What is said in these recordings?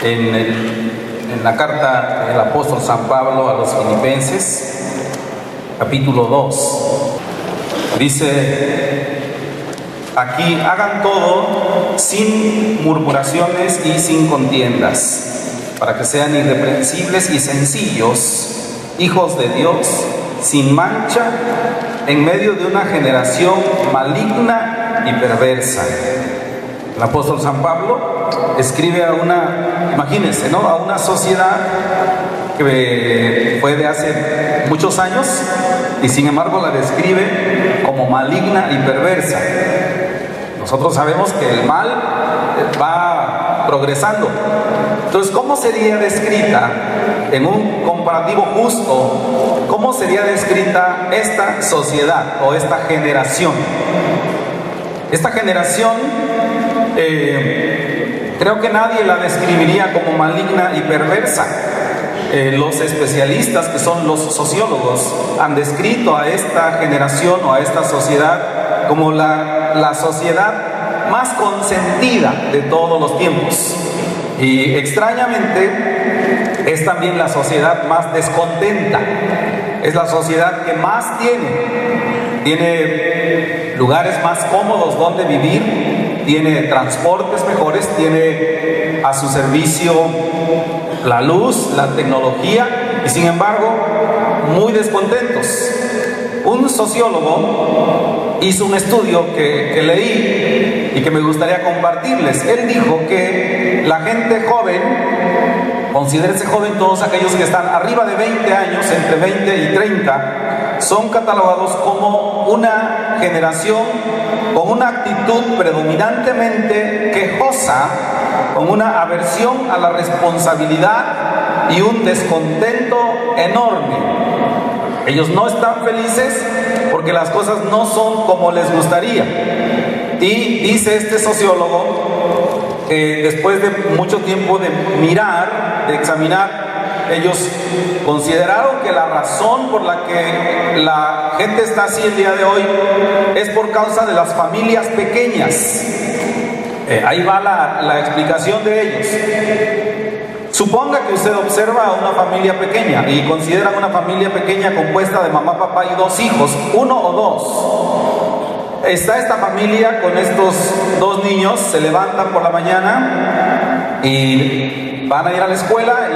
en la carta del apóstol San Pablo a los Filipenses, capítulo 2. Dice aquí: hagan todo sin murmuraciones y sin contiendas, para que sean irreprensibles y sencillos, hijos de Dios, sin mancha, en medio de una generación maligna y perversa. El apóstol San Pablo escribe a imagínense, ¿no?, a una sociedad que fue de hace muchos años y sin embargo la describe como maligna y perversa. Nosotros sabemos que el mal va progresando. Entonces, ¿cómo sería descrita, en un comparativo justo, cómo sería descrita esta sociedad o esta generación? Esta generación, creo que nadie la describiría como maligna y perversa. Los especialistas, que son los sociólogos, han descrito a esta generación o a esta sociedad como la sociedad más consentida de todos los tiempos. Y extrañamente es también la sociedad más descontenta. Es la sociedad que más tiene lugares más cómodos donde vivir, tiene transportes mejores, tiene a su servicio la luz, la tecnología, y sin embargo muy descontentos. Un sociólogo hizo un estudio que leí y que me gustaría compartirles. Él dijo que la gente joven, considérese joven todos aquellos que están arriba de 20 años, entre 20 y 30, son catalogados como una generación con una actitud predominantemente quejosa, con una aversión a la responsabilidad y un descontento enorme. Ellos no están felices porque las cosas no son como les gustaría. Y dice este sociólogo que después de mucho tiempo de mirar, de examinar, ellos consideraron que la razón por la que la gente está así el día de hoy es por causa de las familias pequeñas. Ahí va la explicación de ellos. Suponga que usted observa a una familia pequeña y considera una familia pequeña compuesta de mamá, papá y 2 hijos, 1 o 2. Está esta familia con estos 2 niños, se levantan por la mañana y van a ir a la escuela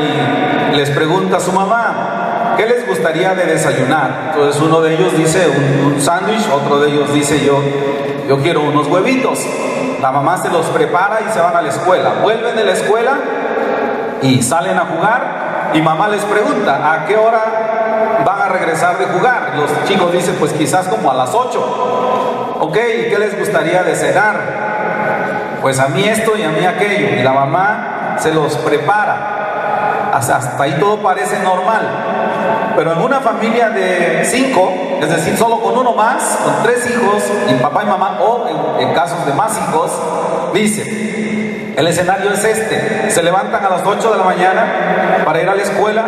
y les pregunta a su mamá: ¿qué les gustaría de desayunar? Entonces uno de ellos dice un sándwich, otro de ellos dice yo quiero unos huevitos. La mamá se los prepara y se van a la escuela. Vuelven de la escuela y salen a jugar y mamá les pregunta: ¿a qué hora van a regresar de jugar? Los chicos dicen: pues quizás como a las 8. Ok, ¿y qué les gustaría de cenar? Pues a mí esto y a mí aquello. Y la mamá se los prepara. Hasta ahí todo parece normal. Pero en una familia de 5, es decir, solo con uno más, con 3 hijos y papá y mamá, o en casos de más hijos, dice: el escenario es este: se levantan a las 8 de la mañana para ir a la escuela,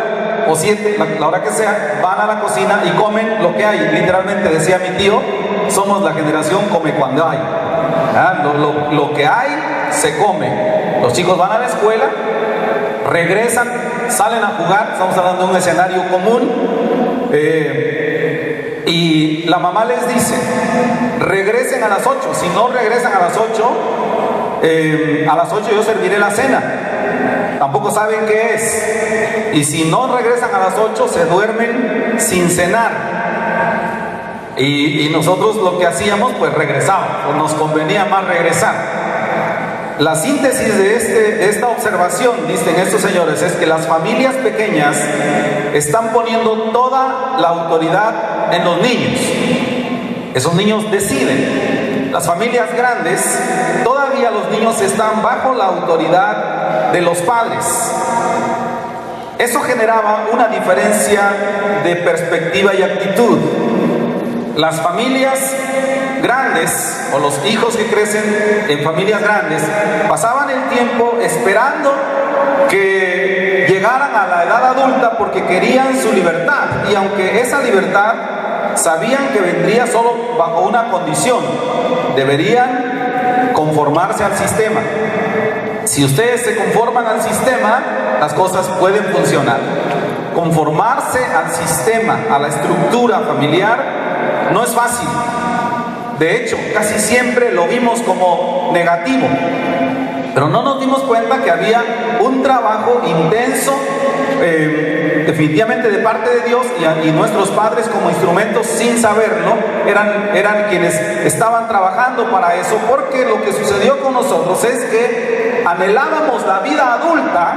o 7, la hora que sea, van a la cocina y comen lo que hay. Literalmente decía mi tío: somos la generación come cuando hay. Lo que hay se come. Los chicos van a la escuela, regresan, salen a jugar. Estamos hablando de un escenario común, y la mamá les dice: regresen a las 8. Si no regresan a las 8 yo serviré la cena. Tampoco saben qué es. Y si no regresan a las 8, se duermen sin cenar. Y nosotros lo que hacíamos, pues regresábamos, o nos convenía más regresar. La síntesis de esta observación, dicen estos señores, es que las familias pequeñas están poniendo toda la autoridad en los niños. Esos niños deciden. Las familias grandes, todavía los niños están bajo la autoridad de los padres. Eso generaba una diferencia de perspectiva y actitud. Las familias grandes, o los hijos que crecen en familias grandes, pasaban el tiempo esperando que llegaran a la edad adulta porque querían su libertad. Y aunque esa libertad sabían que vendría solo bajo una condición: deberían conformarse al sistema. Si ustedes se conforman al sistema, las cosas pueden funcionar. Conformarse al sistema, a la estructura familiar, no es fácil. De hecho, casi siempre lo vimos como negativo. Pero no nos dimos cuenta que había un trabajo intenso, definitivamente de parte de Dios, y nuestros padres como instrumentos, sin saberlo, eran quienes estaban trabajando para eso, porque lo que sucedió con nosotros es que anhelábamos la vida adulta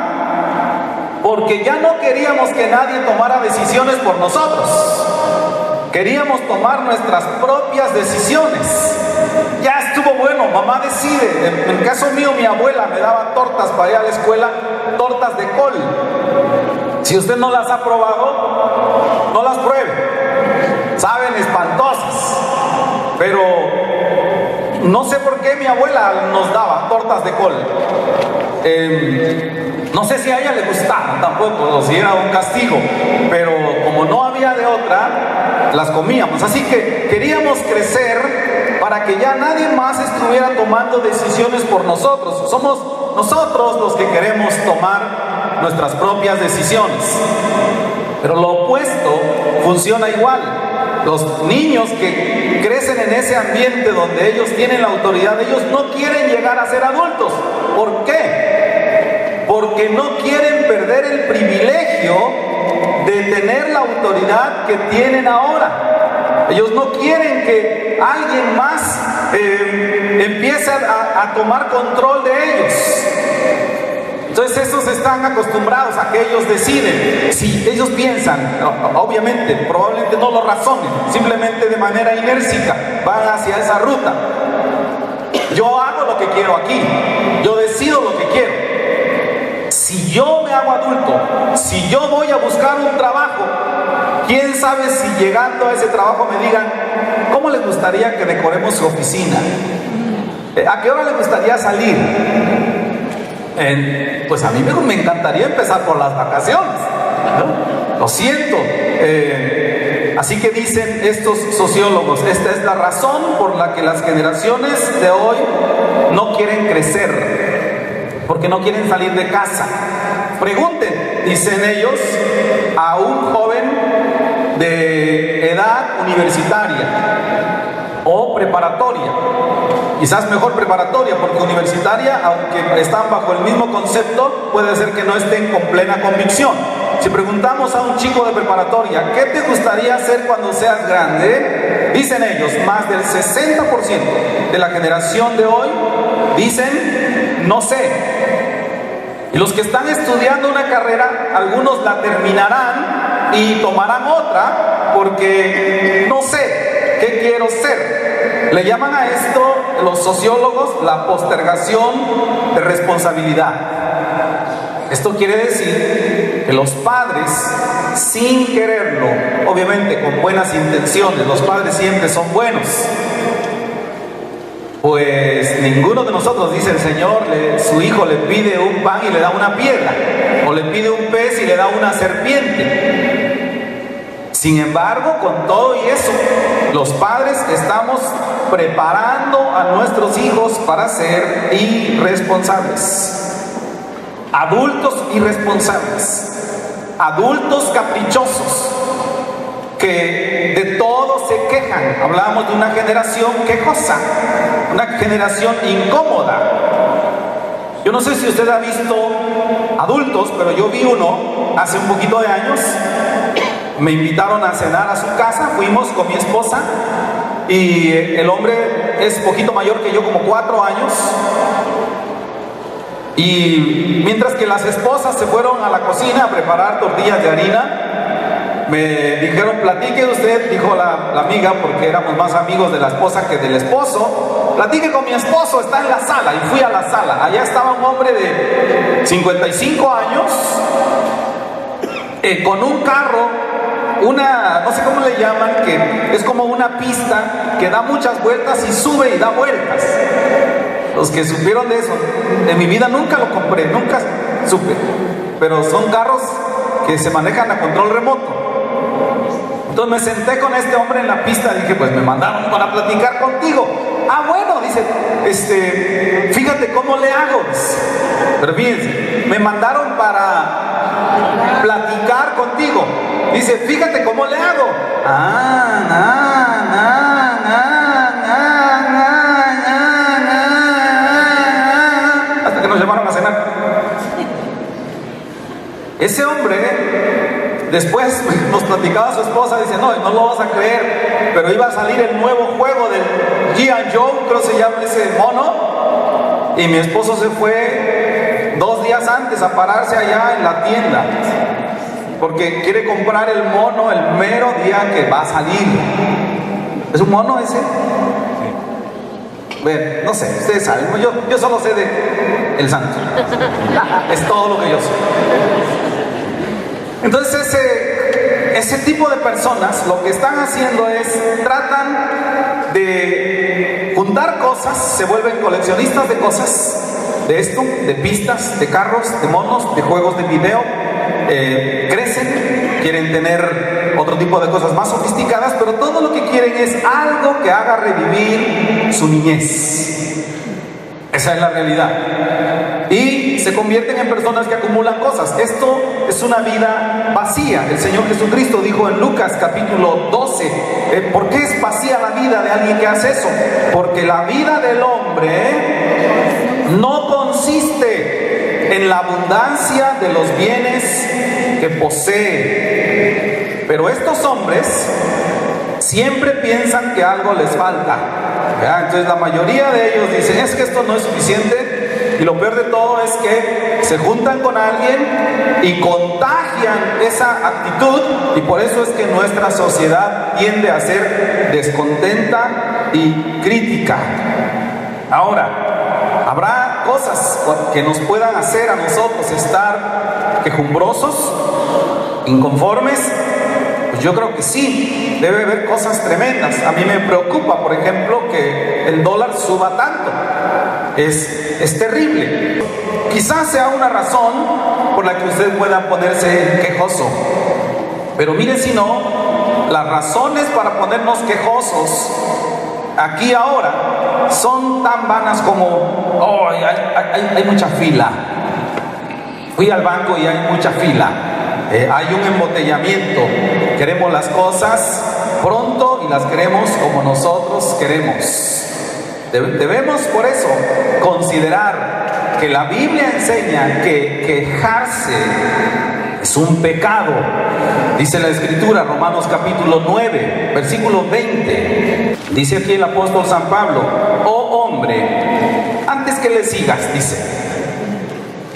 porque ya no queríamos que nadie tomara decisiones por nosotros. Queríamos tomar nuestras propias decisiones. Ya estuvo bueno, mamá decide. En el caso mío, mi abuela me daba tortas para ir a la escuela, tortas de col. Si usted no las ha probado, no las pruebe. Saben espantosas. Pero no sé por qué mi abuela nos daba tortas de col. No sé si a ella le gustaba tampoco, o si era un castigo, pero como no había de otra, las comíamos. Así que queríamos crecer para que ya nadie más estuviera tomando decisiones por nosotros. Somos nosotros los que queremos tomar nuestras propias decisiones. Pero lo opuesto funciona igual. Los niños que crecen en ese ambiente donde ellos tienen la autoridad, ellos no quieren llegar a ser adultos. ¿Por qué? Porque no quieren perder el privilegio de tener la autoridad que tienen ahora. Ellos no quieren que alguien más empiece a tomar control de ellos. Entonces esos están acostumbrados a que ellos deciden. Si ellos piensan, obviamente, probablemente no lo razonen, simplemente de manera inércica van hacia esa ruta. Yo hago lo que quiero aquí, yo decido lo que quiero. Si yo me hago adulto, si yo voy a buscar un trabajo, quién sabe si llegando a ese trabajo me digan, ¿cómo les gustaría que decoremos su oficina? ¿A qué hora les gustaría salir? Pues a mí me encantaría empezar por las vacaciones, ¿no? Lo siento. Así que dicen estos sociólogos, esta es la razón por la que las generaciones de hoy no quieren crecer, porque no quieren salir de casa. Pregunten, dicen ellos, a un joven de edad universitaria o preparatoria. Quizás mejor preparatoria, porque universitaria, aunque están bajo el mismo concepto, puede ser que no estén con plena convicción. Si preguntamos a un chico de preparatoria, ¿qué te gustaría hacer cuando seas grande? Dicen ellos, más del 60% de la generación de hoy dicen, no sé. Y los que están estudiando una carrera, algunos la terminarán y tomarán otra, porque no sé qué quiero ser. Le llaman a esto los sociólogos la postergación de responsabilidad. Esto quiere decir que los padres, sin quererlo, obviamente con buenas intenciones, los padres siempre son buenos, pues ninguno de nosotros, dice el Señor, su hijo le pide un pan y le da una piedra, o le pide un pez y le da una serpiente. Sin embargo, con todo y eso, los padres estamos preparando a nuestros hijos para ser irresponsables. Adultos irresponsables, adultos caprichosos, que de todo se quejan. Hablábamos de una generación quejosa, una generación incómoda. Yo no sé si usted ha visto adultos, pero yo vi uno hace un poquito de años. Me invitaron a cenar a su casa, fuimos con mi esposa, y el hombre es poquito mayor que yo, como 4 años. Y mientras que las esposas se fueron a la cocina a preparar tortillas de harina, me dijeron, platique usted, dijo la amiga, porque éramos más amigos de la esposa que del esposo, platique con mi esposo, está en la sala. Y fui a la sala, allá estaba un hombre de 55 años, con un carro, no sé cómo le llaman, que es como una pista que da muchas vueltas y sube y da vueltas. Los que supieron de eso, en mi vida nunca lo compré, nunca supe, pero son carros que se manejan a control remoto. Entonces me senté con este hombre en la pista y dije, pues me mandaron para platicar contigo. Ah, bueno, dice Dice, fíjate cómo le hago. Pero fíjense, me mandaron para platicar contigo. Dice, fíjate cómo le hago. Hasta que nos llamaron a cenar. Ese hombre, después nos platicaba su esposa, dice, no lo vas a creer, pero iba a salir el nuevo juego del G.I. Joe, creo que se llama ese mono, y mi esposo se fue 2 días antes a pararse allá en la tienda, porque quiere comprar el mono el mero día que va a salir. ¿Es un mono ese? Bueno, no sé, ustedes saben, yo solo sé de El Santo. Es todo lo que yo sé. Entonces ese tipo de personas lo que están haciendo es, tratan de juntar cosas, se vuelven coleccionistas de cosas, de esto, de pistas, de carros, de monos, de juegos de video, crecen, quieren tener otro tipo de cosas más sofisticadas, pero todo lo que quieren es algo que haga revivir su niñez. Esa es la realidad. Y se convierten en personas que acumulan cosas. Esto es una vida vacía. El Señor Jesucristo dijo en Lucas capítulo 12, ¿por qué es vacía la vida de alguien que hace eso? Porque la vida del hombre no consiste en la abundancia de los bienes que posee. Pero estos hombres siempre piensan que algo les falta. Entonces la mayoría de ellos dicen, es que esto no es suficiente, y lo peor de todo es que se juntan con alguien y contagian esa actitud, y por eso es que nuestra sociedad tiende a ser descontenta y crítica. Ahora, ¿habrá cosas que nos puedan hacer a nosotros estar quejumbrosos, inconformes? Pues yo creo que sí, debe haber cosas tremendas. A mí me preocupa, por ejemplo, que el dólar suba tanto. Es terrible. Quizás sea una razón por la que usted pueda ponerse quejoso. Pero mire, si no, las razones para ponernos quejosos aquí ahora son tan vanas como, hay mucha fila. Fui al banco y hay mucha fila. Hay un embotellamiento. Queremos las cosas pronto y las queremos como nosotros queremos. Debemos por eso considerar que la Biblia enseña que quejarse es un pecado. Dice la Escritura, Romanos capítulo 9, versículo 20. Dice aquí el apóstol San Pablo, oh hombre, antes que le sigas, dice,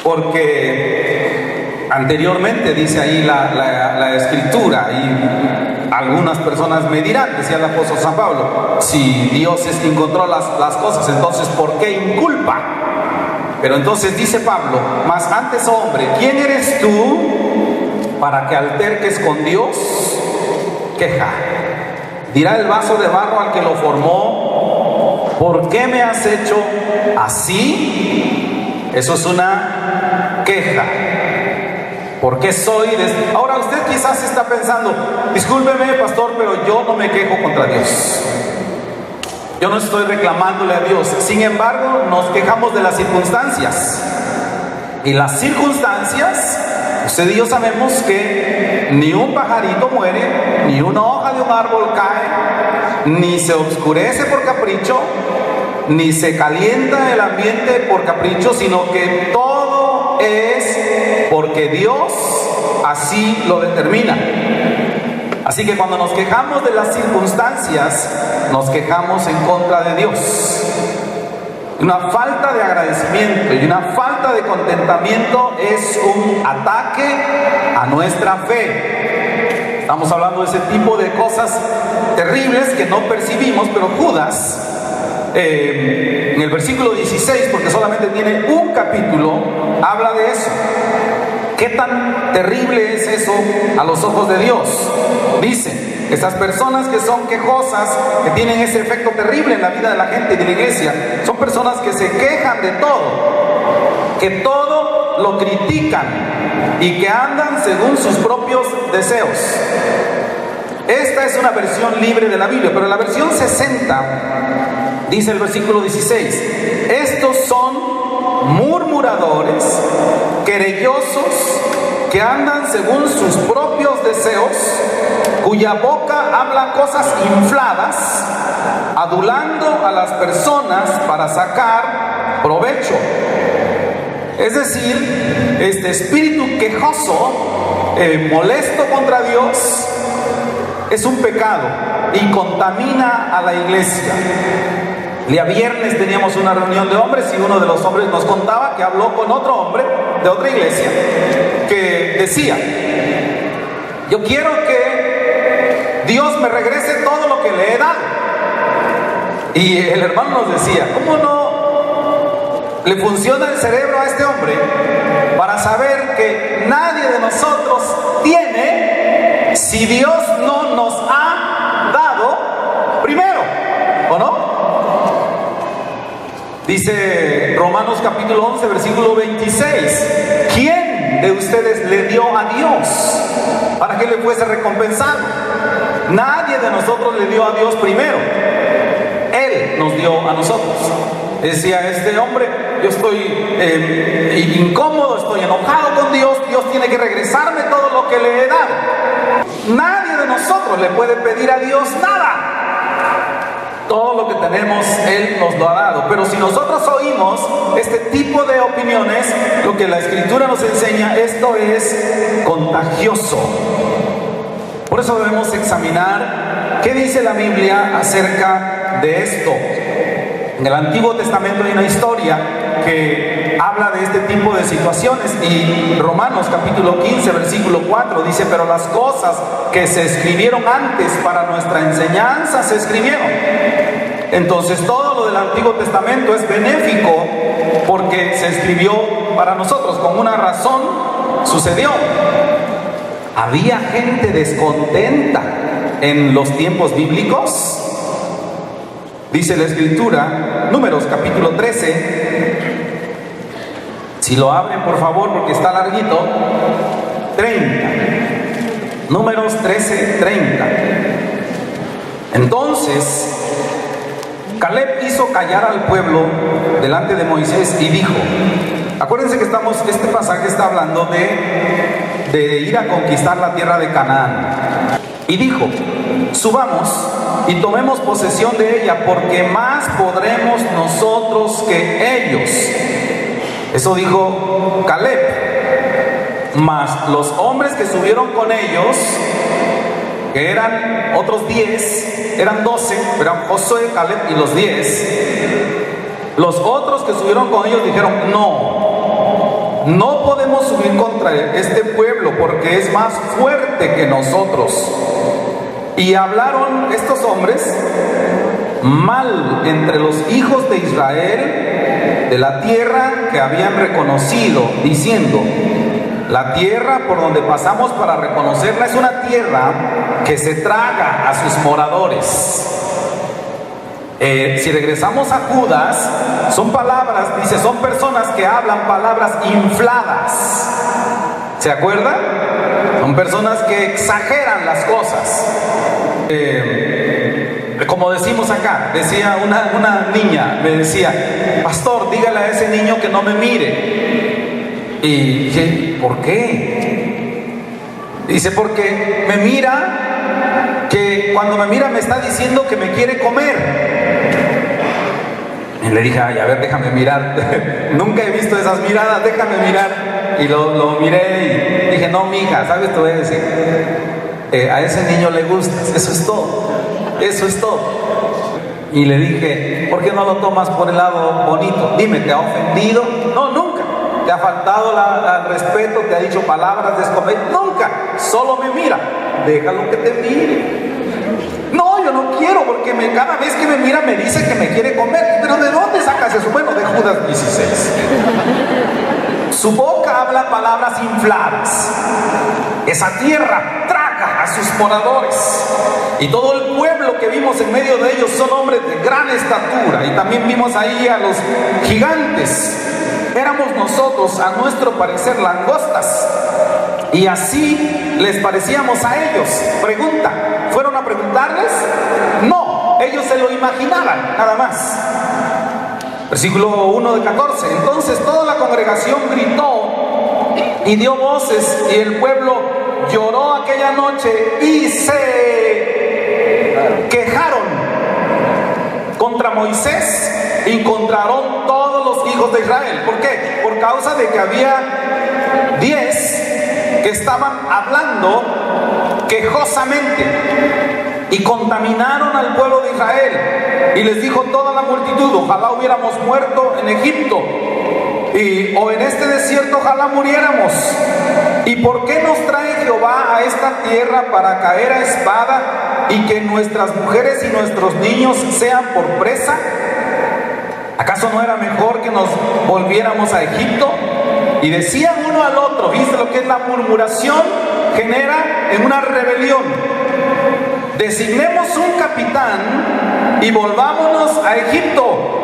porque anteriormente dice ahí la Escritura, y algunas personas me dirán, decía el apóstol San Pablo, si Dios es quien controla las cosas, entonces ¿por qué inculpa? Pero entonces dice Pablo, mas antes, hombre, ¿quién eres tú para que alterques con Dios? Queja. Dirá el vaso de barro al que lo formó, ¿por qué me has hecho así? Eso es una queja. ¿Por qué soy de... Ahora usted quizás está pensando, discúlpeme, pastor, pero yo no me quejo contra Dios. Yo no estoy reclamándole a Dios. Sin embargo, nos quejamos de las circunstancias. Y las circunstancias, usted y yo sabemos que ni un pajarito muere, ni una hoja de un árbol cae, ni se oscurece por capricho, ni se calienta el ambiente por capricho, sino que todo es porque Dios así lo determina. Así que cuando nos quejamos de las circunstancias, nos quejamos en contra de Dios. Una falta de agradecimiento y una falta de contentamiento es un ataque a nuestra fe. Estamos hablando de ese tipo de cosas terribles que no percibimos, pero Judas, en el versículo 16, porque solamente tiene un capítulo, habla de eso. ¿Qué tan terrible es eso a los ojos de Dios? Dice, estas personas que son quejosas, que tienen ese efecto terrible en la vida de la gente y de la iglesia, son personas que se quejan de todo, que todo lo critican y que andan según sus propios deseos. Esta es una versión libre de la Biblia, pero la versión 60 Dice el versículo 16: estos son murmuradores, querellosos, que andan según sus propios deseos, cuya boca habla cosas infladas, adulando a las personas para sacar provecho. Es decir, este espíritu quejoso, molesto contra Dios, es un pecado y contamina a la iglesia. El día viernes teníamos una reunión de hombres y uno de los hombres nos contaba que habló con otro hombre de otra iglesia que decía: yo quiero que Dios me regrese todo lo que le he dado. Y el hermano nos decía: ¿cómo no le funciona el cerebro a este hombre para saber que nadie de nosotros tiene si Dios no nos ha dado primero? ¿O no? Dice Romanos capítulo 11, versículo 26: ¿quién de ustedes le dio a Dios para que le fuese recompensado? Nadie de nosotros le dio a Dios primero. Él nos dio a nosotros. Decía este hombre: yo estoy incómodo, estoy enojado con Dios, Dios tiene que regresarme todo lo que le he dado. Nadie de nosotros le puede pedir a Dios nada. Todo lo que tenemos, Él nos lo ha dado. Pero si nosotros oímos este tipo de opiniones, lo que la Escritura nos enseña, esto es contagioso. Por eso debemos examinar qué dice la Biblia acerca de esto. En el Antiguo Testamento hay una historia que habla de este tipo de situaciones, y Romanos capítulo 15 versículo 4 dice: pero las cosas que se escribieron antes para nuestra enseñanza se escribieron. Entonces todo lo del Antiguo Testamento es benéfico porque se escribió para nosotros, con una razón sucedió. Había gente descontenta en los tiempos bíblicos. Dice la Escritura, Números capítulo 13, si lo abren por favor porque está larguito, 30, Números 13, 30. Entonces Caleb hizo callar al pueblo delante de Moisés y dijo, acuérdense que este pasaje está hablando de ir a conquistar la tierra de Canaán, y dijo: subamos y tomemos posesión de ella, porque más podremos nosotros que ellos. Eso dijo Caleb. Mas los hombres que subieron con ellos, que eran otros 10, eran 12, eran Josué, Caleb y los 10. Los otros que subieron con ellos dijeron: no podemos subir contra este pueblo porque es más fuerte que nosotros. Y hablaron estos hombres mal entre los hijos de Israel de la tierra que habían reconocido, diciendo: la tierra por donde pasamos para reconocerla es una tierra que se traga a sus moradores. Si regresamos a Judas, son palabras, dice, son personas que hablan palabras infladas. ¿Se acuerdan? Son personas que exageran las cosas. Como decimos acá, decía una niña, me decía: pastor, dígale a ese niño que no me mire. Y dije: ¿por qué? Dice: porque me mira, que cuando me mira me está diciendo que me quiere comer. Y le dije: ay, a ver, déjame mirar. Nunca he visto esas miradas, déjame mirar. Y lo miré y dije: no, mija, ¿sabes? Te voy a decir, a ese niño le gustas, eso es todo, eso es todo. Y le dije: ¿por qué no lo tomas por el lado bonito? Dime, ¿te ha ofendido? No, nunca. ¿Te ha faltado al respeto? ¿Te ha dicho palabras desconvenientes? Nunca. Solo me mira. Déjalo que te mire. No, yo no quiero, porque cada vez que me mira me dice que me quiere comer. ¿Pero de dónde sacas eso? Bueno, de Judas 16. Su boca habla palabras infladas. Esa tierra traga a sus moradores. Y todo el pueblo que vimos en medio de ellos son hombres de gran estatura. Y también vimos ahí a los gigantes. Éramos nosotros, a nuestro parecer, langostas. Y así les parecíamos a ellos. Pregunta: ¿fueron a preguntarles? No. ellos se lo imaginaban, nada más. Versículo 1 de 14. Entonces toda la congregación gritó y dio voces, y el pueblo lloró aquella noche y se quejaron contra Moisés y contra Aarón todos los hijos de Israel. ¿Por qué? Por causa de que había 10 que estaban hablando quejosamente y contaminaron al pueblo de Israel. Y les dijo toda la multitud: ojalá hubiéramos muerto en Egipto, o en este desierto ojalá muriéramos. ¿Y por qué nos trae Jehová a esta tierra para caer a espada y que nuestras mujeres y nuestros niños sean por presa? ¿Acaso no era mejor que nos volviéramos a Egipto? Y decían uno al otro, ¿viste lo que es la murmuración? Genera en una rebelión. Designemos un capitán y volvámonos a Egipto.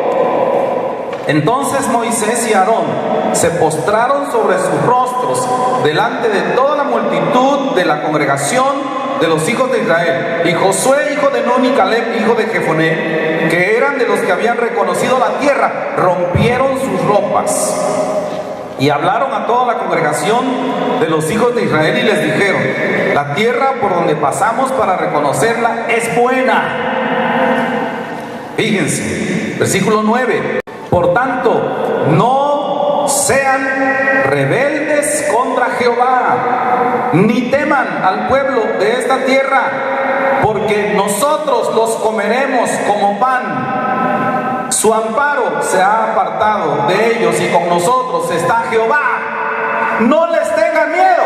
Entonces Moisés y Aarón se postraron sobre sus rostros delante de toda la multitud de la congregación de los hijos de Israel. Y Josué, hijo de Nun, y Caleb, hijo de Jefoné, que eran de los que habían reconocido la tierra, rompieron sus ropas y hablaron a toda la congregación de los hijos de Israel y les dijeron: la tierra por donde pasamos para reconocerla es buena. Fíjense, versículo 9. Por tanto, no sean rebeldes contra Jehová, ni teman al pueblo de esta tierra, porque nosotros los comeremos como pan. Su amparo se ha apartado de ellos y con nosotros está Jehová. No les tengan miedo.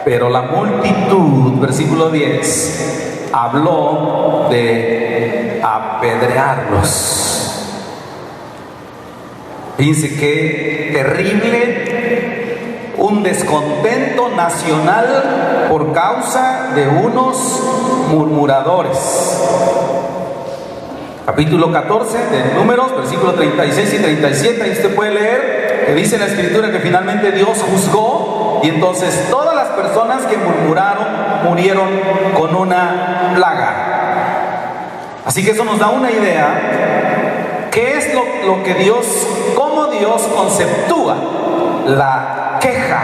Pero la multitud, versículo 10, habló de apedrearlos. Fíjense qué terrible, un descontento nacional por causa de unos murmuradores. Capítulo 14 de Números, versículos 36 y 37, ahí usted puede leer que dice la Escritura que finalmente Dios juzgó, y entonces todas las personas que murmuraron murieron con una plaga. Así que eso nos da una idea. ¿Qué es lo que Dios, cómo Dios conceptúa la queja?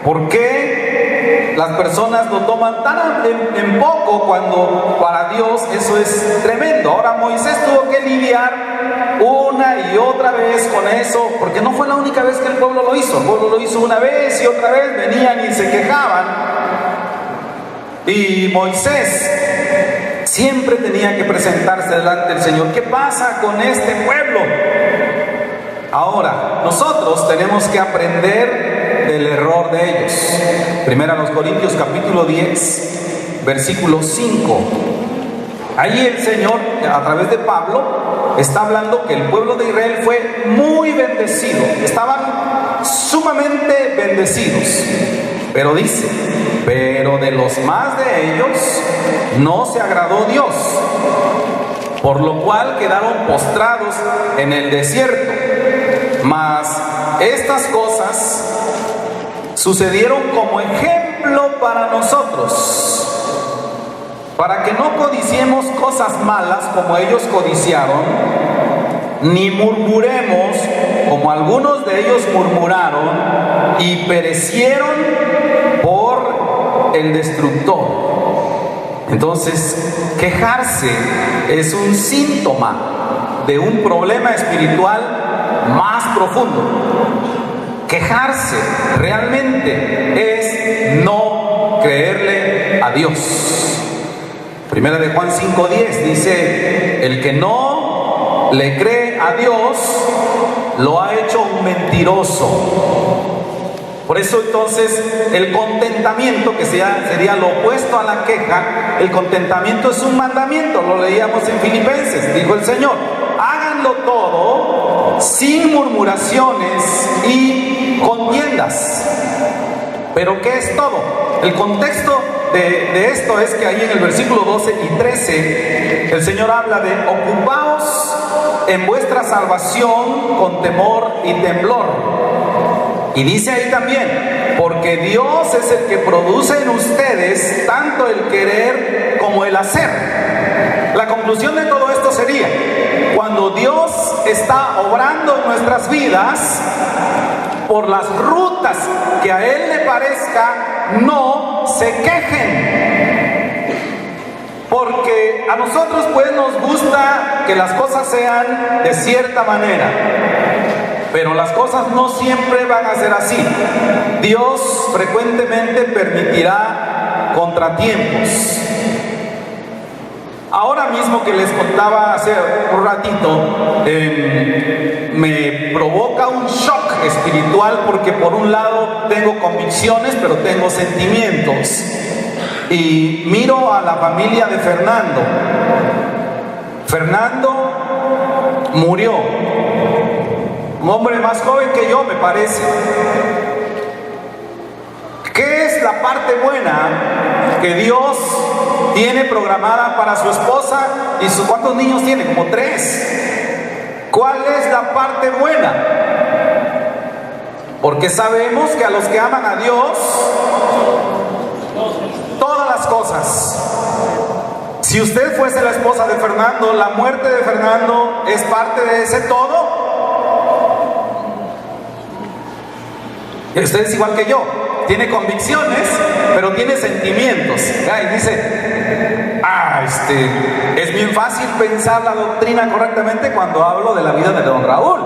¿Por qué las personas lo toman tan en poco cuando para Dios eso es tremendo? Ahora Moisés tuvo que lidiar una y otra vez con eso, porque no fue la única vez que el pueblo lo hizo. El pueblo lo hizo una vez y otra vez, venían y se quejaban. Y Moisés siempre tenía que presentarse delante del Señor. ¿Qué pasa con este pueblo? Ahora, nosotros tenemos que aprender del error de ellos. Primera a los Corintios capítulo 10, versículo 5. Ahí el Señor, a través de Pablo, está hablando que el pueblo de Israel fue muy bendecido. Estaban sumamente bendecidos. Pero dice: pero de los más de ellos no se agradó Dios, por lo cual quedaron postrados en el desierto. Mas estas cosas sucedieron como ejemplo para nosotros, para que no codiciemos cosas malas como ellos codiciaron, ni murmuremos como algunos de ellos murmuraron y perecieron por el destructor. Entonces, quejarse es un síntoma de un problema espiritual más profundo. Quejarse realmente es no creerle a Dios. Primera de Juan 5:10 dice: el que no le cree a Dios lo ha hecho un mentiroso. Por eso entonces el contentamiento, que sería lo opuesto a la queja, el contentamiento es un mandamiento. Lo leíamos en Filipenses. Dijo el Señor: háganlo todo sin murmuraciones y contiendas. ¿Pero qué es todo? El contexto de esto es que ahí en el versículo 12 y 13 el Señor habla de: ocupaos en vuestra salvación con temor y temblor. Y dice ahí también: porque Dios es el que produce en ustedes tanto el querer como el hacer La conclusión de todo esto sería: cuando Dios está obrando en nuestras vidas, por las rutas que a Él le parezca, no se quejen. Porque a nosotros pues nos gusta que las cosas sean de cierta manera, pero las cosas no siempre van a ser así. Dios frecuentemente permitirá contratiempos. Ahora mismo que les contaba hace un ratito, me provoca un shock espiritual, porque por un lado tengo convicciones, pero tengo sentimientos. Y miro a la familia de Fernando. Fernando murió, un hombre más joven que yo, me parece. ¿Qué es la parte buena que Dios tiene programada para su esposa y cuántos niños tiene? Como 3. ¿Cuál es la parte buena? Porque sabemos que a los que aman a Dios, todas las cosas. Si usted fuese la esposa de Fernando, la muerte de Fernando es parte de ese todo. Y usted es igual que yo, tiene convicciones, pero tiene sentimientos. Y dice: es bien fácil pensar la doctrina correctamente cuando hablo de la vida de don Raúl.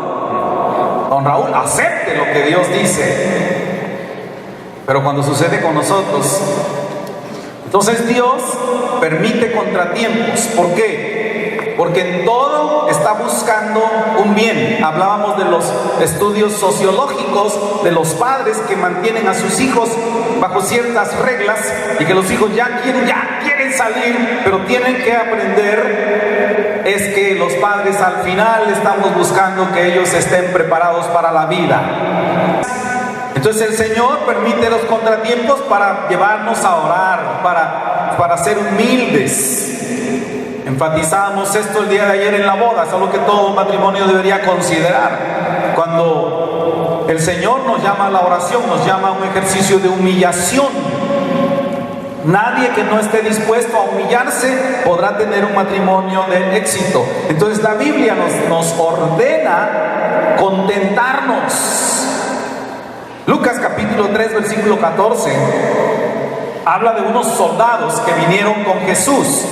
Don Raúl, acepte lo que Dios dice. Pero cuando sucede con nosotros, entonces Dios permite contratiempos. ¿Por qué? Porque en todo está buscando un bien. Hablábamos de los estudios sociológicos de los padres que mantienen a sus hijos bajo ciertas reglas, y que los hijos ya quieren salir, pero tienen que aprender es que los padres al final estamos buscando que ellos estén preparados para la vida. Entonces el Señor permite los contratiempos para llevarnos a orar, para ser humildes. Enfatizábamos esto el día de ayer en la boda, es algo que todo matrimonio debería considerar. Cuando el Señor nos llama a la oración, nos llama a un ejercicio de humillación. Nadie que no esté dispuesto a humillarse podrá tener un matrimonio de éxito. Entonces la Biblia nos ordena contentarnos. Lucas capítulo 3 versículo 14 habla de unos soldados que vinieron con Jesús.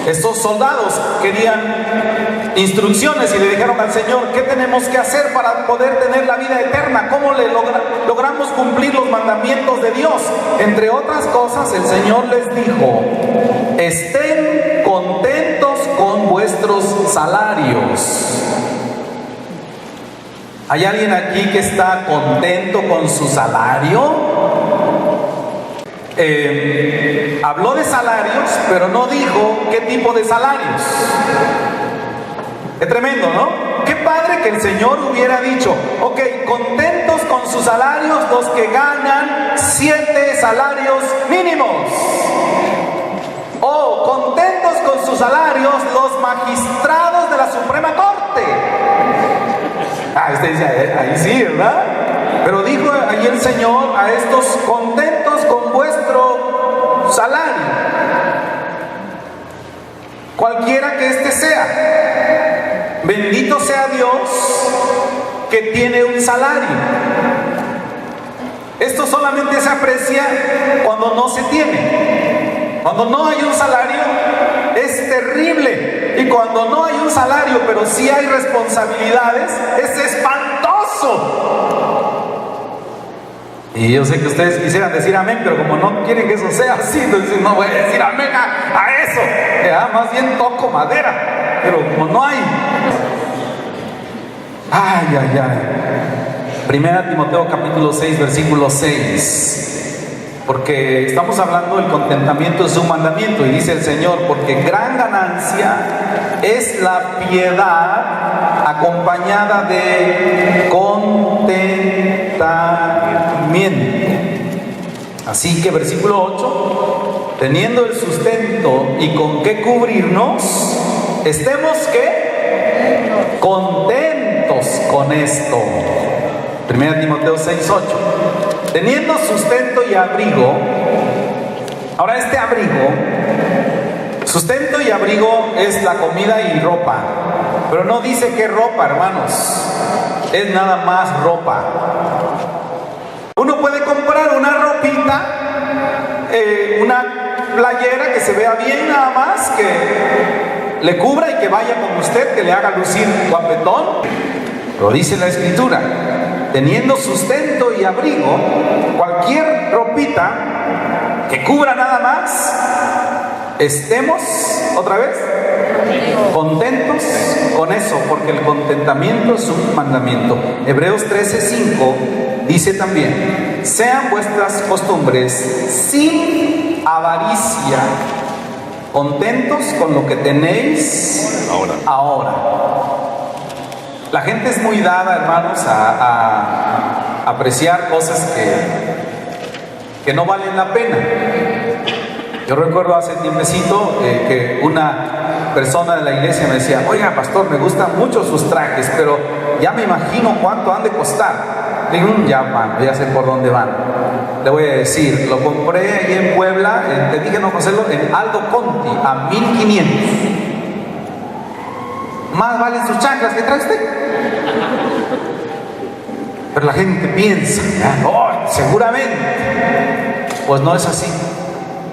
Estos soldados querían instrucciones y le dijeron al Señor: ¿qué tenemos que hacer para poder tener la vida eterna? ¿Cómo logramos cumplir los mandamientos de Dios? Entre otras cosas, el Señor les dijo: estén contentos con vuestros salarios. ¿Hay alguien aquí que está contento con su salario? Habló de salarios, pero no dijo qué tipo de salarios. Es tremendo, ¿no? Qué padre que el Señor hubiera dicho: ok, contentos con sus salarios los que ganan 7 salarios mínimos. O contentos con sus salarios los magistrados de la Suprema Corte. Usted dice: ahí sí, ¿verdad? Pero dijo ahí el Señor a estos: contentos con vuestro salario, cualquiera que éste sea. Bendito sea Dios que tiene un salario. Esto solamente se aprecia cuando no se tiene. Cuando no hay un salario es terrible, y cuando no hay un salario pero sí hay responsabilidades, es espantoso. Y yo sé que ustedes quisieran decir amén, pero como no quieren que eso sea así, entonces no voy a decir amén a eso. Más bien toco madera, pero como no hay. Primera Timoteo capítulo 6 versículo 6. Porque estamos hablando del contentamiento de su mandamiento, y dice el Señor: porque gran ganancia es la piedad acompañada de contentamiento. Así que versículo 8: teniendo el sustento y con qué cubrirnos, estemos ¿qué? Contentos con esto. Primera Timoteo 6:8. Teniendo sustento y abrigo. Ahora, este abrigo Sustento y abrigo es la comida y ropa, pero no dice qué ropa, hermanos. Es nada más ropa. Uno puede comprar una ropita, una playera que se vea bien nada más, que le cubra y que vaya con usted, que le haga lucir guapetón. Lo dice la Escritura: teniendo sustento y abrigo, cualquier ropita que cubra nada más, estemos, otra vez, contentos con eso, porque el contentamiento es un mandamiento. Hebreos 13:5 dice también: sean vuestras costumbres sin avaricia, contentos con lo que tenéis ahora. La gente es muy dada, hermanos, a apreciar cosas que no valen la pena. Yo recuerdo hace tiempecito que una persona de la iglesia me decía: oiga, pastor, me gustan mucho sus trajes, pero ya me imagino cuánto han de costar. Le digo: ya sé por dónde van. Le voy a decir, lo compré ahí en Puebla, te dije no conocerlo, en Aldo Conti, a 1500. Más valen sus chanclas que trae usted. Pero la gente piensa: oh, seguramente. Pues no es así.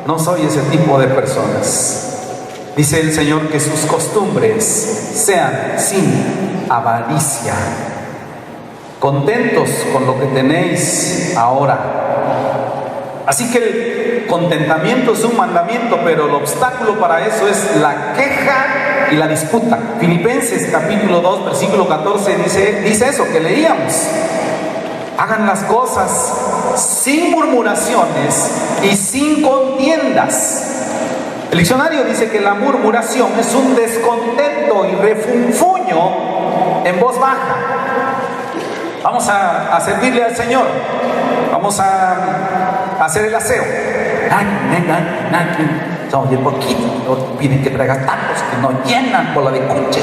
No soy ese tipo de personas. Dice el Señor que sus costumbres sean sin avaricia, contentos con lo que tenéis ahora. Así que el contentamiento es un mandamiento, pero el obstáculo para eso es la queja y la disputa. Filipenses capítulo 2 versículo 14 dice eso que leíamos: hagan las cosas sin murmuraciones y sin contiendas. El diccionario dice que la murmuración es un descontento y refunfuño en voz baja. Vamos a servirle al Señor, vamos a hacer el aseo. Son bien poquito, piden que traigas tacos que no llenan por la de coche.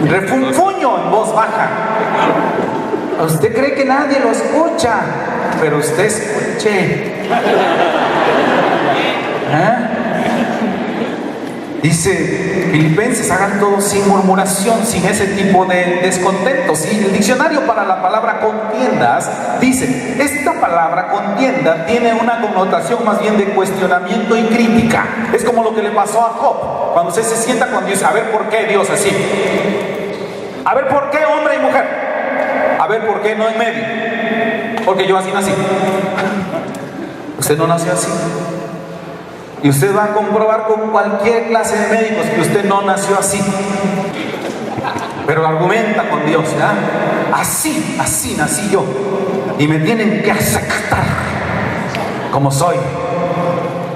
Refunfuño en voz baja. Usted cree que nadie lo escucha, pero usted escuche. Dice Filipenses: hagan todo sin murmuración, sin ese tipo de descontentos. Y el diccionario para la palabra contiendas dice: esta palabra contienda tiene una connotación más bien de cuestionamiento y crítica. Es como lo que le pasó a Job, cuando usted se sienta con Dios: a ver, ¿por qué Dios así? A ver, ¿por qué hombre y mujer? A ver, ¿por qué no en medio? Porque yo así nací. Usted no nació así. Y usted va a comprobar con cualquier clase de médicos que usted no nació así. Pero argumenta con Dios, ¿ya? Así nací yo. Y me tienen que aceptar como soy.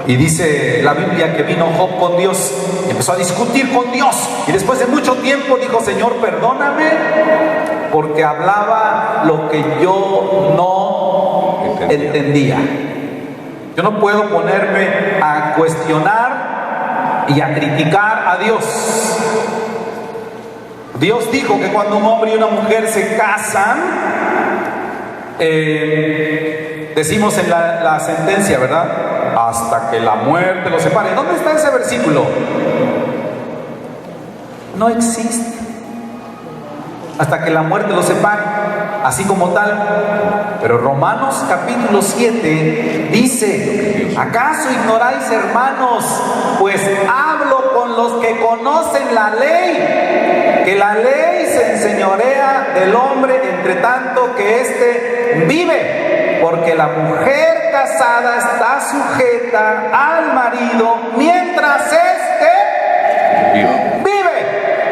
Y dice la Biblia que vino Job con Dios, empezó a discutir con Dios. Y después de mucho tiempo dijo: Señor, perdóname, porque hablaba lo que yo no entendía. Yo no puedo ponerme a cuestionar y a criticar a Dios. Dios dijo que cuando un hombre y una mujer se casan, decimos en la sentencia, ¿verdad? Hasta que la muerte los separe. ¿Dónde está ese versículo? No existe. Hasta que la muerte los separe, así como tal. Pero Romanos capítulo 7 dice: ¿acaso ignoráis, hermanos? Pues hablo con los que conocen la ley, que la ley se enseñorea del hombre entre tanto que éste vive, porque la mujer casada está sujeta al marido mientras éste vive.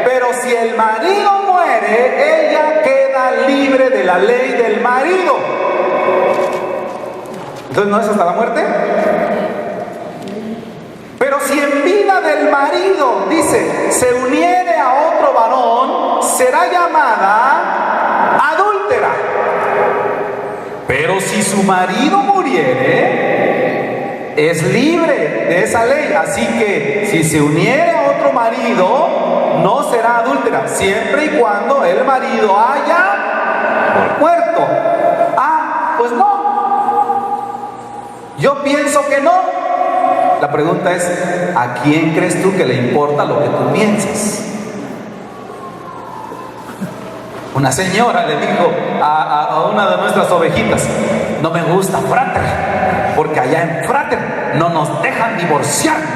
Pero si el marido muere, ella queda libre de la ley del marido. Entonces, ¿no es hasta la muerte? Pero si en vida del marido, dice, se uniere a otro varón, será llamada adúltera. Pero si su marido muriere, es libre de esa ley. Así que si se uniere a otro marido, no será adúltera, siempre y cuando el marido haya muerto. Pues no. Yo pienso que no. La pregunta es, ¿a quién crees tú que le importa lo que tú piensas? Una señora le dijo a una de nuestras ovejitas: no me gusta Frater, porque allá en Frater no nos dejan divorciarnos.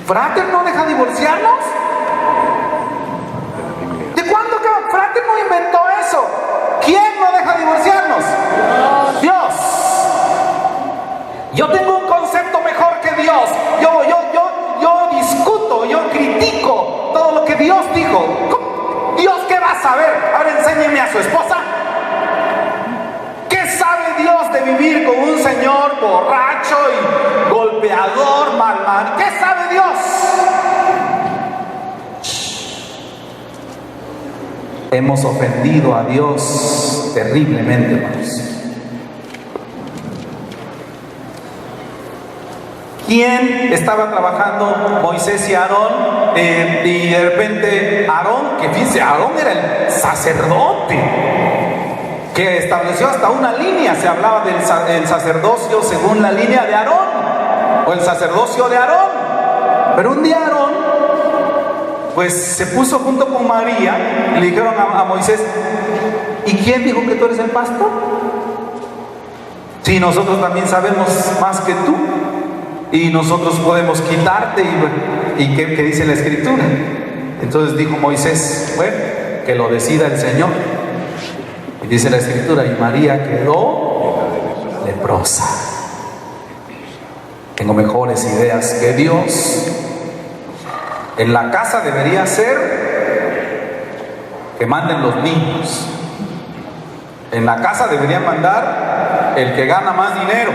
¿Frater no deja divorciarnos? ¿De cuándo que Frater no inventó eso? ¿Quién no deja divorciarnos? Dios. Yo tengo un concepto mejor que Dios. Yo discuto, yo critico todo lo que Dios dijo. ¿Dios qué va a saber? Ahora enséñeme a su esposa. ¿Qué sabe Dios de vivir con un señor borracho y golpeador, malvado? ¿Qué sabe Dios? Hemos ofendido a Dios terriblemente, hermanos. ¿Quién estaba trabajando? Moisés y Aarón, y de repente Aarón, que fíjense, Aarón era el sacerdote que estableció hasta una línea. Se hablaba del sacerdocio según la línea de Aarón, o el sacerdocio de Aarón. Pero un día Aarón pues se puso junto con María y le dijeron a Moisés: ¿y quién dijo que tú eres el pastor? Si nosotros también sabemos más que tú, y nosotros podemos quitarte. ¿Y qué dice la escritura? Entonces dijo Moisés: bueno, que lo decida el Señor. Y dice la escritura: y María quedó leprosa. Tengo mejores ideas que Dios. En la casa debería ser que manden los niños. En la casa deberían mandar el que gana más dinero.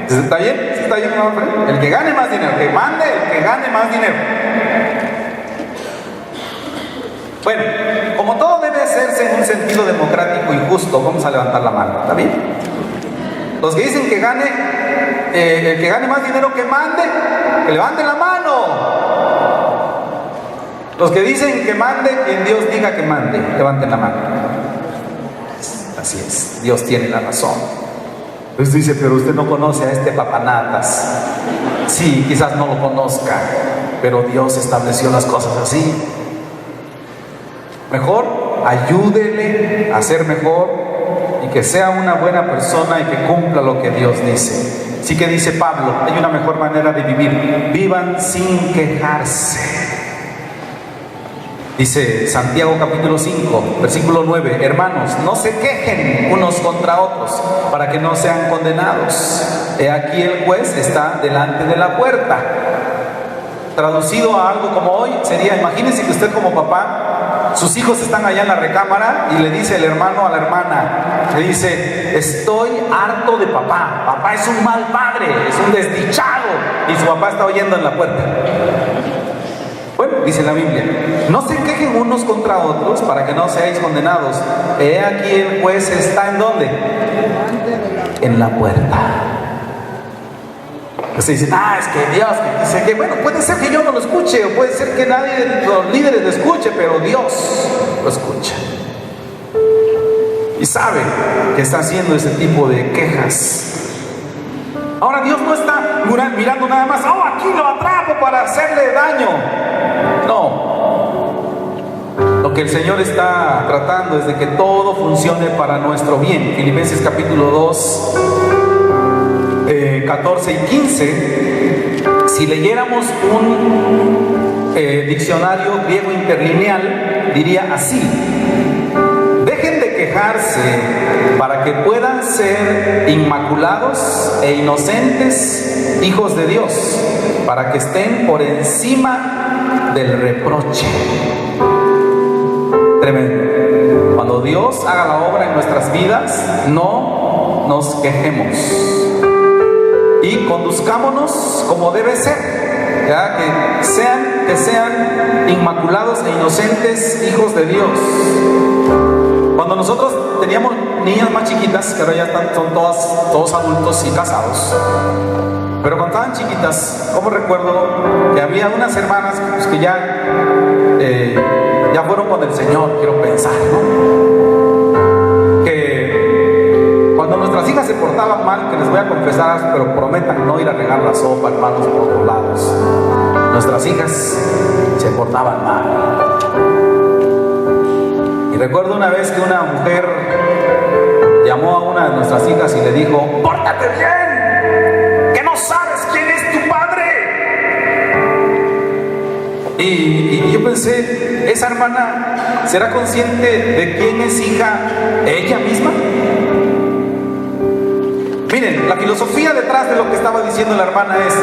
¿Está bien? ¿Está bien? El que gane más dinero, que mande el que gane más dinero. Bueno, como todo debe hacerse en un sentido democrático y justo, vamos a levantar la mano, ¿está bien? Los que dicen que gane, el que gane más dinero que mande, que levanten la mano. Los que dicen que mande, quien Dios diga que mande, levanten la mano. Así es, Dios tiene la razón. Usted dice: pero usted no conoce a este papanatas. Sí, quizás no lo conozca, pero Dios estableció las cosas así. Mejor ayúdele a ser mejor y que sea una buena persona y que cumpla lo que Dios dice. Así que dice Pablo: hay una mejor manera de vivir. Vivan sin quejarse. Dice Santiago capítulo 5, versículo 9: hermanos, no se quejen unos contra otros, para que no sean condenados. He aquí el juez está delante de la puerta. Traducido a algo como hoy sería: imagínense que usted como papá, sus hijos están allá en la recámara y le dice el hermano a la hermana, le dice: estoy harto de papá, papá es un mal padre, es un desdichado, y su papá está oyendo en la puerta. Bueno, dice la Biblia: no se quejen unos contra otros para que no seáis condenados. He aquí el juez está ¿en dónde? En la puerta. Usted dice: es que Dios que dice que, bueno, puede ser que yo no lo escuche, o puede ser que nadie de los líderes lo escuche, pero Dios lo escucha y sabe que está haciendo ese tipo de quejas. Ahora, Dios no está mirando nada más: aquí lo atrapo para hacerle daño. No. Lo que el Señor está tratando es de que todo funcione para nuestro bien. Filipenses capítulo 2, 14 y 15. Si leyéramos un diccionario griego interlineal, diría así: dejen de quejarse para que puedan ser inmaculados e inocentes hijos de Dios, para que estén por encima del reproche. Tremendo. Cuando Dios haga la obra en nuestras vidas, no nos quejemos y conduzcámonos como debe ser, ¿ya? Que sean inmaculados e inocentes hijos de Dios. Cuando nosotros teníamos niñas más chiquitas, que ahora ya son todos adultos y casados, pero cuando estaban chiquitas, como recuerdo que había unas hermanas que ya fueron con el Señor, quiero pensar, ¿no? Que cuando nuestras hijas se portaban mal, que les voy a embarazadas, pero prometan no ir a regar la sopa, hermanos, por otros lados. Nuestras hijas se portaban mal. Y recuerdo una vez que una mujer llamó a una de nuestras hijas y le dijo: ¡pórtate bien! ¡Que no sabes quién es tu padre! Y yo pensé, ¿esa hermana será consciente de quién es hija ella misma? Miren, la filosofía detrás de lo que estaba diciendo la hermana es: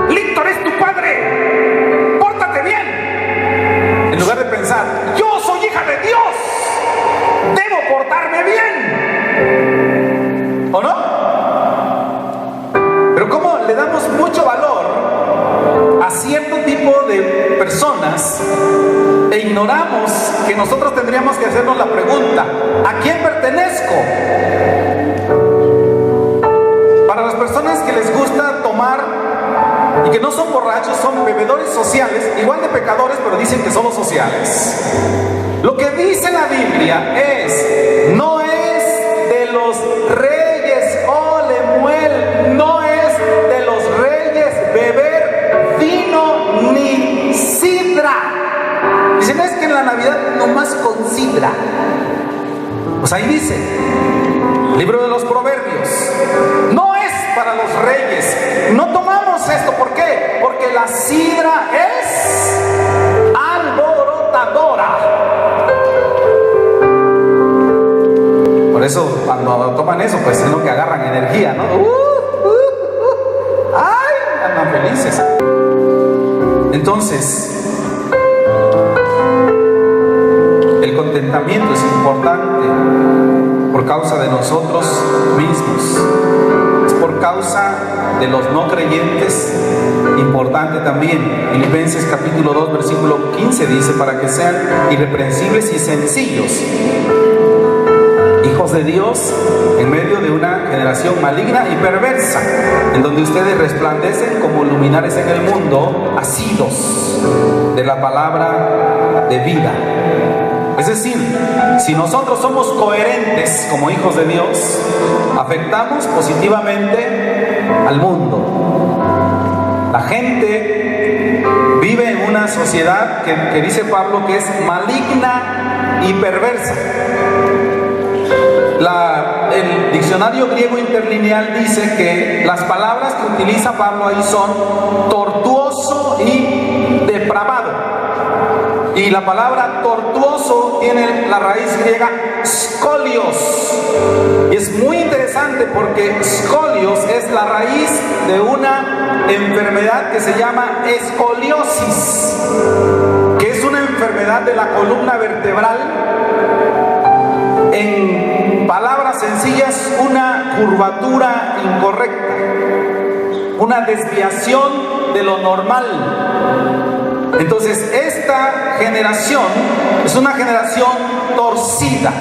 ¡Líctor es tu padre! ¡Pórtate bien! En lugar de pensar, ¡yo soy hija de Dios! ¡Debo portarme bien! ¿O no? Pero ¿cómo le damos mucho valor a cierto tipo de personas e ignoramos que nosotros tendríamos que hacernos la pregunta: ¿a quién pertenezco? Para las personas que les gusta tomar y que no son borrachos, son bebedores sociales, igual de pecadores, pero dicen que son los sociales. Lo que dice la Biblia es: no es de los reyes, oh Lemuel, no es de los reyes beber vino ni sidra. Dicen, es que en la Navidad nomás con sidra. Pues ahí dice, libro de los Proverbios, no es para los reyes. No tomamos esto, ¿por qué? Porque la sidra es alborotadora. Por eso cuando toman eso, pues es lo que agarran energía, ¿no? ¡Ay! Andan felices. Entonces, el contentamiento es importante por causa de nosotros mismos. Es por causa de los no creyentes, importante también. Filipenses capítulo 2 versículo 15 dice: para que sean irreprensibles y sencillos, hijos de Dios en medio de una generación maligna y perversa, en donde ustedes resplandecen como luminares en el mundo, asidos de la palabra de vida. Es decir, si nosotros somos coherentes como hijos de Dios, afectamos positivamente al mundo. La gente vive en una sociedad que dice Pablo que es maligna y perversa. El diccionario griego interlineal dice que las palabras que utiliza Pablo ahí son tortuoso y depravado. Y la palabra tortuoso tiene la raíz griega skolios. Y es muy interesante porque skolios es la raíz de una enfermedad que se llama escoliosis, que es una enfermedad de la columna vertebral. En palabras sencillas, una curvatura incorrecta, una desviación de lo normal. Entonces, esta generación es una generación torcida,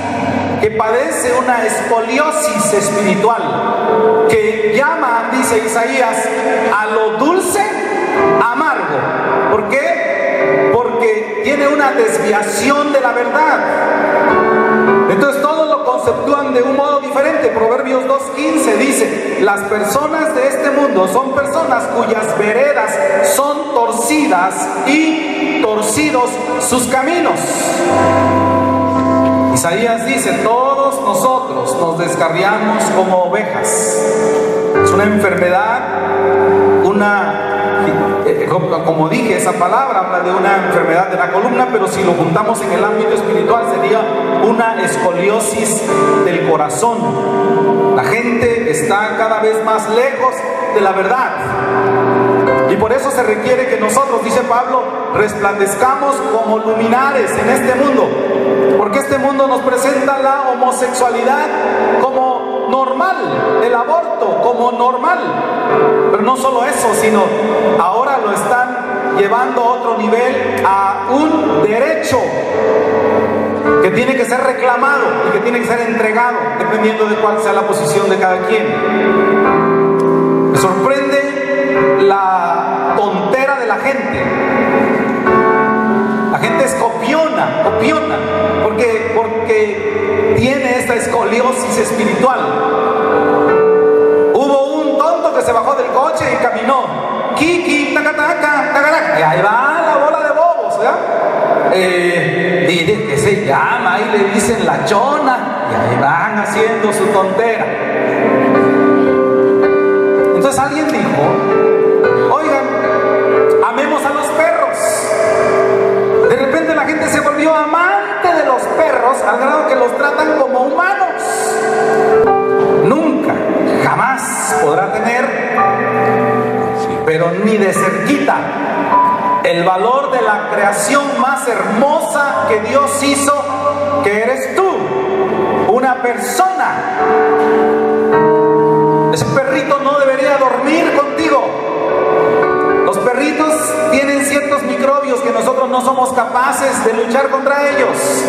que padece una escoliosis espiritual, que llama, dice Isaías, a lo dulce amargo. ¿Por qué? Porque tiene una desviación de la verdad. Entonces todos lo conceptúan de un modo diferente. Proverbios 2:15 dice: las personas de este mundo son personas cuyas veredas son torcidas y torcidos sus caminos. Isaías dice: todos nosotros nos descarriamos como ovejas. Es una enfermedad, como dije, esa palabra habla de una enfermedad de la columna, pero si lo juntamos en el ámbito espiritual sería una escoliosis del corazón. La gente está cada vez más lejos de la verdad. Y por eso se requiere que nosotros, dice Pablo, resplandezcamos como luminares en este mundo. Porque este mundo nos presenta la homosexualidad como normal, el aborto como normal. Pero no solo eso, sino ahora lo están llevando a otro nivel, a un derecho que tiene que ser reclamado y que tiene que ser entregado, dependiendo de cuál sea la posición de cada quien. Me sorprende la tontera de la gente. La gente es copiona, porque tiene esta escoliosis espiritual. Hubo caminó. Kiki, taca, taca, taca, taca. Y ahí va la bola de bobos, ¿verdad? ¿Qué se llama? Ahí le dicen la chona. Y ahí van haciendo su tontera. Entonces alguien dijo: oigan, amemos a los perros. De repente la gente se volvió amante de los perros al grado que los tratan como humanos. Nunca, jamás podrá tener, pero ni de cerquita, el valor de la creación más hermosa que Dios hizo, que eres tú, una persona. Ese perrito no debería dormir contigo. Los perritos tienen ciertos microbios que nosotros no somos capaces de luchar contra ellos.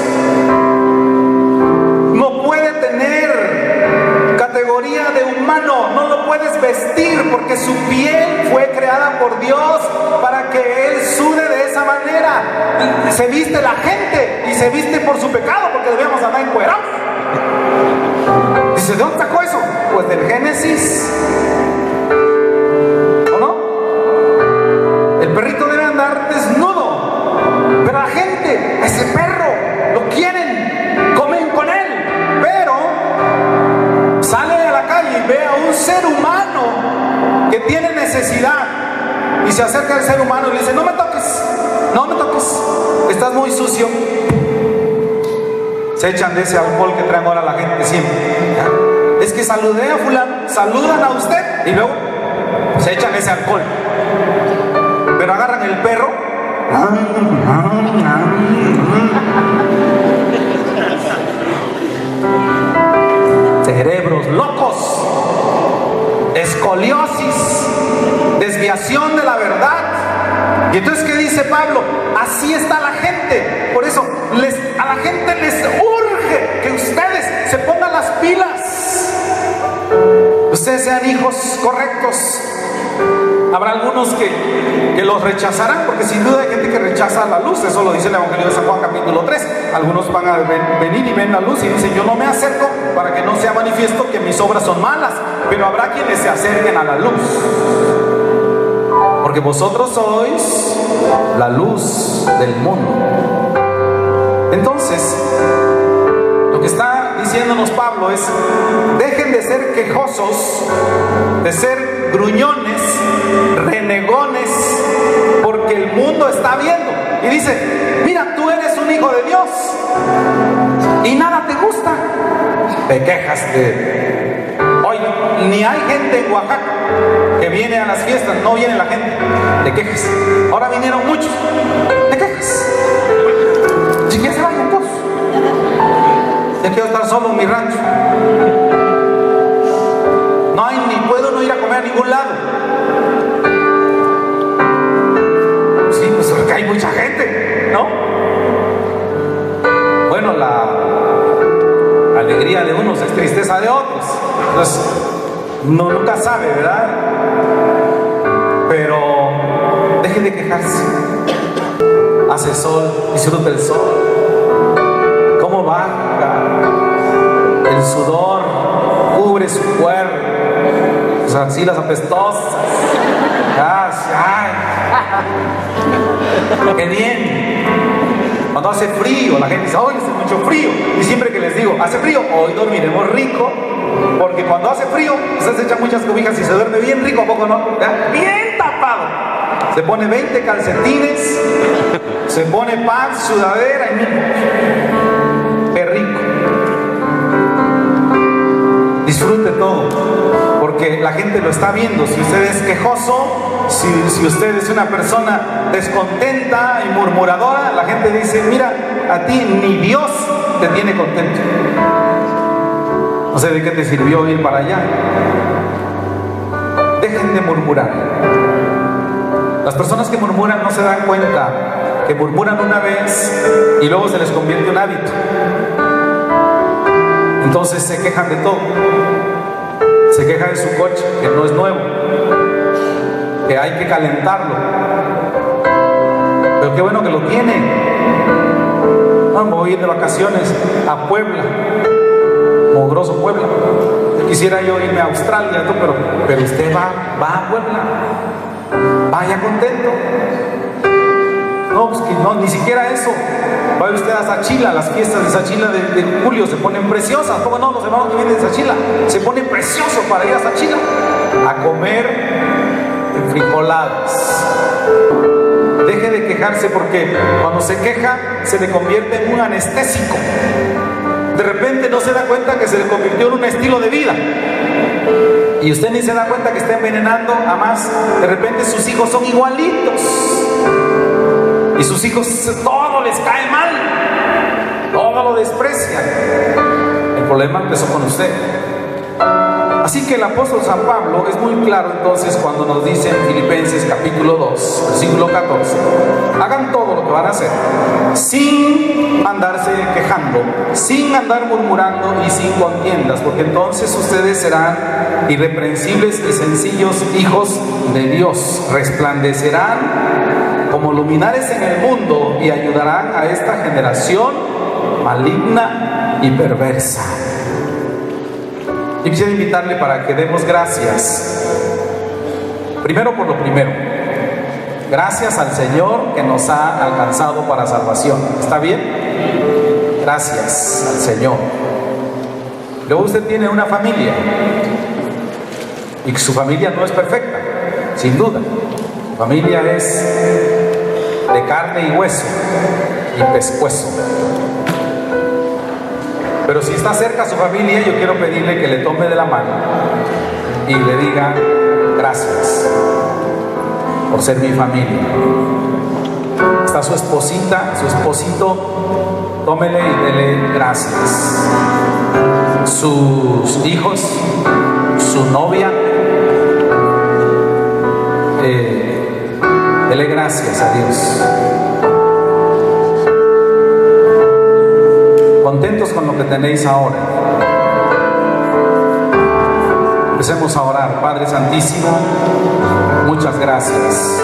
No puede tener categoría de humano, no lo puedes vestir porque su piel fue creada por Dios para que él sude de esa manera. Se viste la gente y se viste por su pecado, porque debíamos andar encuerados. Dice: ¿de dónde sacó eso? Pues del Génesis. ¿O no? El perrito debe andar desnudo, pero la gente, a ese perro lo quieren, comen con él, pero sale a la calle y ve a un ser humano que tiene necesidad y se acerca al ser humano y le dice: no me toques, no me toques, estás muy sucio. Se echan de ese alcohol que traen ahora la gente siempre. Es que saludé a fulano, saludan a usted y luego se echan ese alcohol. Pero agarran el perro. Cerebros locos, escoliosis, desviación de la verdad. Y entonces, ¿qué dice Pablo? Así está la gente. Por eso a la gente les urge que ustedes se pongan las pilas, ustedes sean hijos correctos. Habrá algunos que los rechazarán, porque sin duda hay gente que rechaza la luz. Eso lo dice el Evangelio de San Juan capítulo 3. Algunos van a venir y ven la luz y dicen: yo no me acerco para que no sea manifiesto que mis obras son malas. Pero habrá quienes se acerquen a la luz, porque vosotros sois la luz del mundo. Entonces, lo que está diciéndonos Pablo es: dejen de ser quejosos, de ser gruñones, renegones, porque el mundo está viendo y dice: mira, tú eres un hijo de Dios y nada te gusta. Te quejas de... Hoy ni hay gente en Oaxaca que viene a las fiestas, no viene la gente, te quejas. Ahora vinieron muchos, te quejas. Si quieres, se vayan todos. Ya quiero estar solo en mi rancho. No hay, ni puedo no ir a comer a ningún lado. Sí, pues porque hay mucha gente, ¿no? Bueno, la alegría de unos es tristeza de otros. Entonces, uno nunca sabe, ¿verdad? Pero deje de quejarse. Hace sol, disfruta el sol. Cómo baja el sudor, cubre su cuerpo, sus axilas apestosas. ¡Ay! ¡Qué bien! Cuando hace frío, la gente dice: hoy hace mucho frío. Y siempre que les digo: hace frío, hoy dormiremos rico. Porque cuando hace frío, ustedes echan muchas cobijas y se duerme bien rico, ¿a poco no? Bien tapado. Se pone 20 calcetines, se pone pan, sudadera y qué rico. Disfrute todo, porque la gente lo está viendo. Si usted es quejoso, si usted es una persona descontenta y murmuradora, la gente dice: mira, a ti ni Dios te tiene contento. No sé de qué te sirvió ir para allá. Dejen de murmurar. Las personas que murmuran no se dan cuenta que murmuran una vez y luego se les convierte en un hábito. Entonces se quejan de todo. Se quejan de su coche, que no es nuevo, que hay que calentarlo. Pero qué bueno que lo tiene. Vamos a ir de vacaciones a Puebla, Mogroso, Puebla. Quisiera yo irme a Australia, ¿no? pero usted va a Puebla, vaya contento. No, pues que no, ni siquiera eso. Vaya usted a Sachila, las fiestas de Sachila de julio se ponen preciosas. ¿Cómo no? Los hermanos que vienen de Sachila se ponen preciosos para ir a Sachila a comer frijoladas. Deje de quejarse, porque cuando se queja se le convierte en un anestésico. De repente no se da cuenta que se le convirtió en un estilo de vida, y usted ni se da cuenta que está envenenando a más. De repente sus hijos son igualitos, y sus hijos todo les cae mal, todo lo desprecian. El problema empezó con usted. Así que el apóstol San Pablo es muy claro entonces cuando nos dice en Filipenses capítulo 2, versículo 14: hagan todo lo que van a hacer sin andarse quejando, sin andar murmurando y sin contiendas, porque entonces ustedes serán irreprensibles y sencillos hijos de Dios, resplandecerán como luminares en el mundo y ayudarán a esta generación maligna y perversa. Yo quisiera invitarle para que demos gracias, primero por lo primero. Gracias al Señor que nos ha alcanzado para salvación. ¿Está bien? Gracias al Señor. Luego usted tiene una familia, y su familia no es perfecta, sin duda. Su familia es de carne y hueso y pescuezo. Pero si está cerca a su familia, yo quiero pedirle que le tome de la mano y le diga: gracias por ser mi familia. Está su esposita, su esposito, tómele y dele gracias. Sus hijos, su novia, dele gracias a Dios. Contentos con lo que tenéis ahora. Empecemos a orar. Padre Santísimo, muchas gracias